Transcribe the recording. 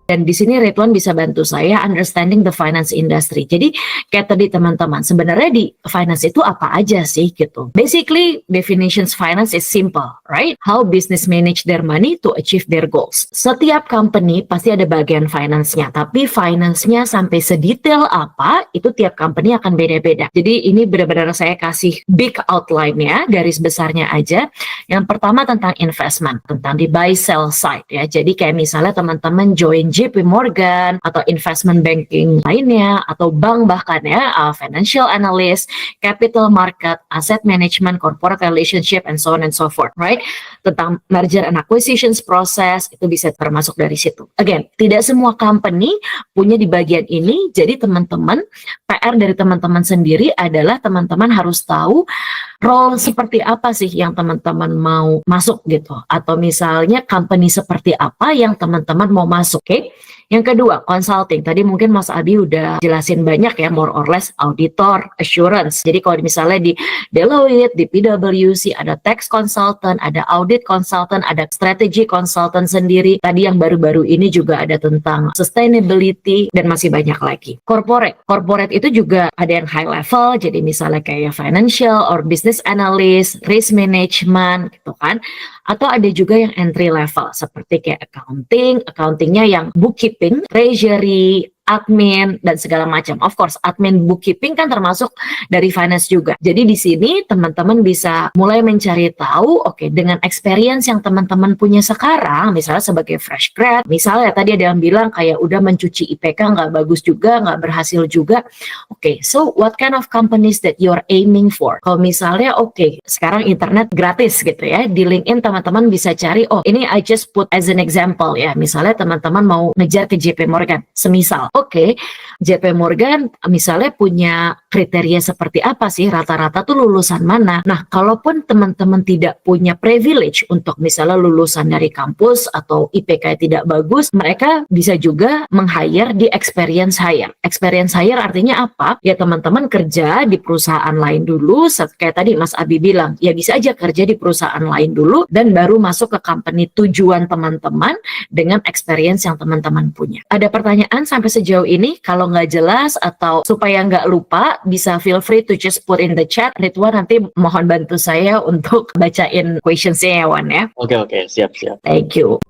Dan di sini Ridwan bisa bantu saya understanding the finance industry. Jadi kayak tadi teman-teman, sebenarnya di finance itu apa aja sih gitu. Basically, definitions finance is simple, right? How business manage their money to achieve their goals. Setiap company pasti ada bagian finance-nya, tapi finance-nya sampai sedetail apa, itu tiap company akan beda-beda. Jadi ini benar-benar saya kasih big outline-nya, garis besarnya aja. Yang pertama tentang investment, tentang di buy sell side ya. Jadi kayak misalnya teman-teman join JP Morgan atau investment banking lainnya atau bank bahkan ya, financial analyst, capital market, asset management, corporate relationship, and so on and so forth, right? Tentang merger and acquisitions process, itu bisa termasuk dari situ. Again, tidak semua company punya di bagian ini, jadi teman-teman, PR dari teman-teman sendiri adalah teman-teman harus tahu role seperti apa sih yang teman-teman mau masuk gitu, atau misalnya company seperti apa yang teman-teman mau masuk, oke? Yang kedua, consulting. Tadi mungkin Mas Abi udah jelasin banyak ya, more or less auditor, assurance. Jadi kalau misalnya di Deloitte, di PwC ada tax consultant, ada audit consultant, ada strategy consultant sendiri. Tadi yang baru-baru ini juga ada tentang sustainability dan masih banyak lagi. Corporate itu juga ada yang high level, jadi misalnya kayak financial or business analyst, risk management gitu kan. Atau ada juga yang entry level seperti kayak accountingnya yang bookkeeping, treasury, admin, dan segala macam. Of course, admin bookkeeping kan termasuk dari finance juga. Jadi di sini teman-teman bisa mulai mencari tahu, oke, dengan experience yang teman-teman punya sekarang, misalnya sebagai fresh grad, misalnya tadi ada yang bilang kayak udah mencuci IPK nggak bagus juga, nggak berhasil juga. Oke, so what kind of companies that you're aiming for? Kalau misalnya, oke, sekarang internet gratis gitu ya, di LinkedIn teman-teman bisa cari, oh ini I just put as an example ya, misalnya teman-teman mau ngejar ke JP Morgan, semisal. Oke, JP Morgan misalnya punya kriteria seperti apa sih, rata-rata tuh lulusan mana. Nah, kalaupun teman-teman tidak punya privilege untuk misalnya lulusan dari kampus atau IPK tidak bagus, mereka bisa juga meng-hire di experience hire. Experience hire artinya apa? Ya teman-teman kerja di perusahaan lain dulu, kayak tadi Mas Abi bilang, ya bisa aja kerja di perusahaan lain dulu dan baru masuk ke company tujuan teman-teman dengan experience yang teman-teman punya. Ada pertanyaan sampai sejauh ini? Kalau nggak jelas atau supaya nggak lupa, bisa feel free to just put in the chat. Ridwan nanti mohon bantu saya untuk bacain questionsnya ya Wan ya. Oke, siap. Thank you.